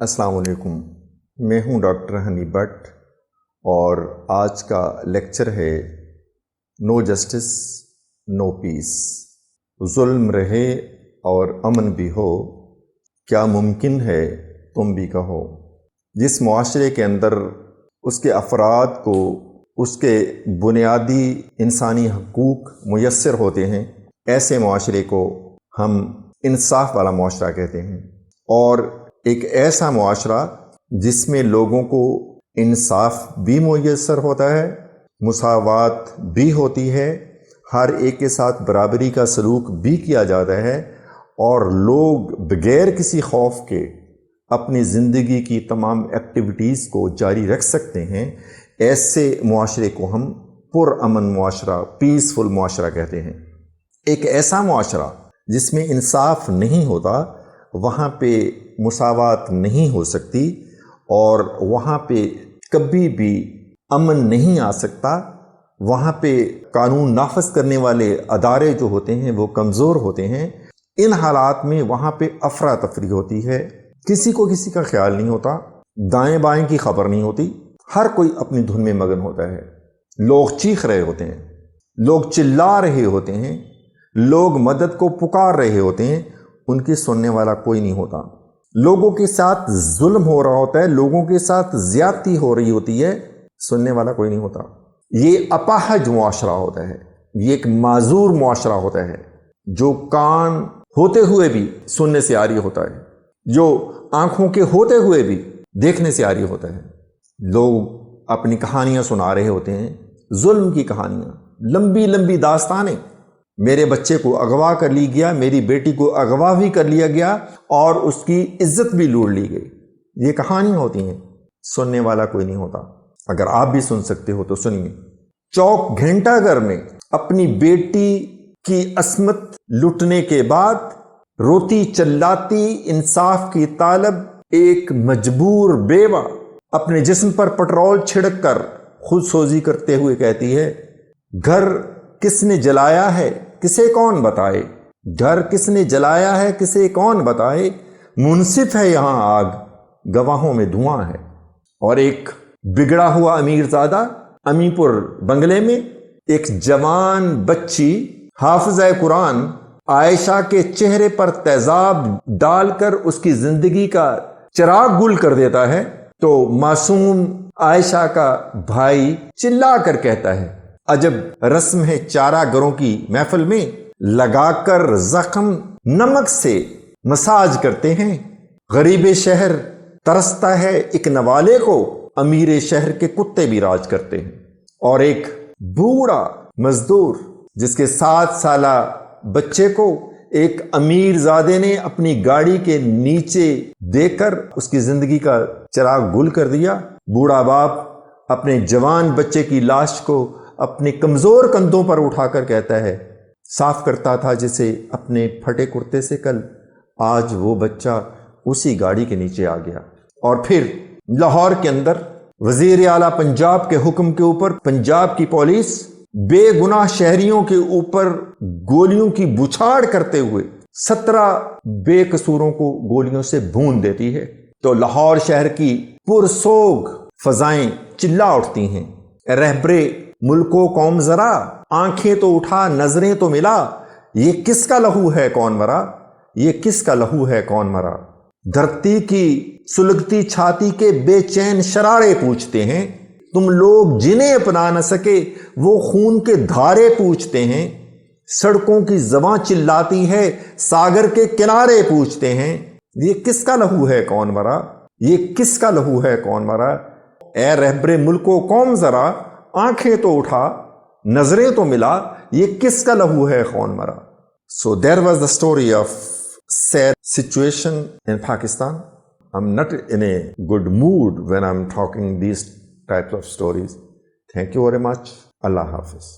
السلام علیکم، میں ہوں ڈاکٹر ہنی بٹ اور آج کا لیکچر ہے نو جسٹس نو پیس۔ ظلم رہے اور امن بھی ہو، کیا ممکن ہے تم بھی کہو۔ جس معاشرے کے اندر اس کے افراد کو اس کے بنیادی انسانی حقوق میسر ہوتے ہیں، ایسے معاشرے کو ہم انصاف والا معاشرہ کہتے ہیں۔ اور ایک ایسا معاشرہ جس میں لوگوں کو انصاف بھی میسر ہوتا ہے، مساوات بھی ہوتی ہے، ہر ایک کے ساتھ برابری کا سلوک بھی کیا جاتا ہے، اور لوگ بغیر کسی خوف کے اپنی زندگی کی تمام ایکٹیویٹیز کو جاری رکھ سکتے ہیں، ایسے معاشرے کو ہم پرامن معاشرہ، پیسفل معاشرہ کہتے ہیں۔ ایک ایسا معاشرہ جس میں انصاف نہیں ہوتا، وہاں پہ مساوات نہیں ہو سکتی، اور وہاں پہ کبھی بھی امن نہیں آ سکتا۔ وہاں پہ قانون نافذ کرنے والے ادارے جو ہوتے ہیں وہ کمزور ہوتے ہیں۔ ان حالات میں وہاں پہ افراتفری ہوتی ہے، کسی کو کسی کا خیال نہیں ہوتا، دائیں بائیں کی خبر نہیں ہوتی، ہر کوئی اپنی دھن میں مگن ہوتا ہے۔ لوگ چیخ رہے ہوتے ہیں، لوگ چلا رہے ہوتے ہیں، لوگ مدد کو پکار رہے ہوتے ہیں، ان کی سننے والا کوئی نہیں ہوتا۔ لوگوں کے ساتھ ظلم ہو رہا ہوتا ہے، لوگوں کے ساتھ زیادتی ہو رہی ہوتی ہے، سننے والا کوئی نہیں ہوتا۔ یہ اپاہج معاشرہ ہوتا ہے، یہ ایک معذور معاشرہ ہوتا ہے، جو کان ہوتے ہوئے بھی سننے سے عاری ہوتا ہے، جو آنکھوں کے ہوتے ہوئے بھی دیکھنے سے عاری ہوتا ہے۔ لوگ اپنی کہانیاں سنا رہے ہوتے ہیں، ظلم کی کہانیاں، لمبی لمبی داستانیں۔ میرے بچے کو اغوا کر لی گیا، میری بیٹی کو اغوا بھی کر لیا گیا، اور اس کی عزت بھی لوٹ لی گئی۔ یہ کہانیاں ہوتی ہیں، سننے والا کوئی نہیں ہوتا۔ اگر آپ بھی سن سکتے ہو تو سنیے۔ چوک گھنٹہ گھر میں اپنی بیٹی کی عصمت لٹنے کے بعد روتی چلاتی انصاف کی طالب ایک مجبور بیوہ اپنے جسم پر پٹرول چھڑک کر خود سوزی کرتے ہوئے کہتی ہے، گھر کس نے جلایا ہے کسے کون بتائے، گھر کس نے جلایا ہے کسے کون بتائے، منصف ہے یہاں آگ گواہوں میں دھواں ہے۔ اور ایک بگڑا ہوا امیر زادہ امی پور بنگلے میں ایک جوان بچی حافظہ قرآن عائشہ کے چہرے پر تیزاب ڈال کر اس کی زندگی کا چراغ گل کر دیتا ہے، تو معصوم عائشہ کا بھائی چلا کر کہتا ہے، عجب رسم ہے چارہ گروں کی محفل میں، لگا کر زخم نمک سے مساج کرتے ہیں۔ غریب شہر ترستا ہے ایک نوالے کو، امیر شہر کے کتے بھی راج کرتے ہیں۔ اور ایک بوڑھا مزدور جس کے 7 سالہ بچے کو ایک امیر زادے نے اپنی گاڑی کے نیچے دے کر اس کی زندگی کا چراغ گل کر دیا۔ بوڑھا باپ اپنے جوان بچے کی لاش کو اپنے کمزور کندھوں پر اٹھا کر کہتا ہے، صاف کرتا تھا جسے اپنے پھٹے کرتے سے کل، آج وہ بچہ اسی گاڑی کے نیچے آ گیا۔ اور پھر لاہور کے اندر وزیر اعلیٰ پنجاب کے حکم کے اوپر پنجاب کی پولیس بے گناہ شہریوں کے اوپر گولیوں کی بچھاڑ کرتے ہوئے 17 بے قصوروں کو گولیوں سے بھون دیتی ہے، تو لاہور شہر کی پرسوگ فضائیں چلا اٹھتی ہیں، رہبر ملک و قوم ذرا آنکھیں تو اٹھا نظریں تو ملا، یہ کس کا لہو ہے کون مرا، یہ کس کا لہو ہے کون مرا۔ دھرتی کی سلگتی چھاتی کے بے چین شرارے پوچھتے ہیں، تم لوگ جنہیں اپنا نہ سکے وہ خون کے دھارے پوچھتے ہیں۔ سڑکوں کی زباں چلاتی ہے، ساگر کے کنارے پوچھتے ہیں، یہ کس کا لہو ہے کون مرا، یہ کس کا لہو ہے کون مرا۔ اے رہبر ملک و قوم ذرا آنکھیں تو اٹھا نظریں تو ملا، یہ کس کا لہو ہے کون مرا۔ So there was the story of sad situation in Pakistan. I'm not in a good mood when I'm talking these types of stories. Thank you very much. Allah Hafiz.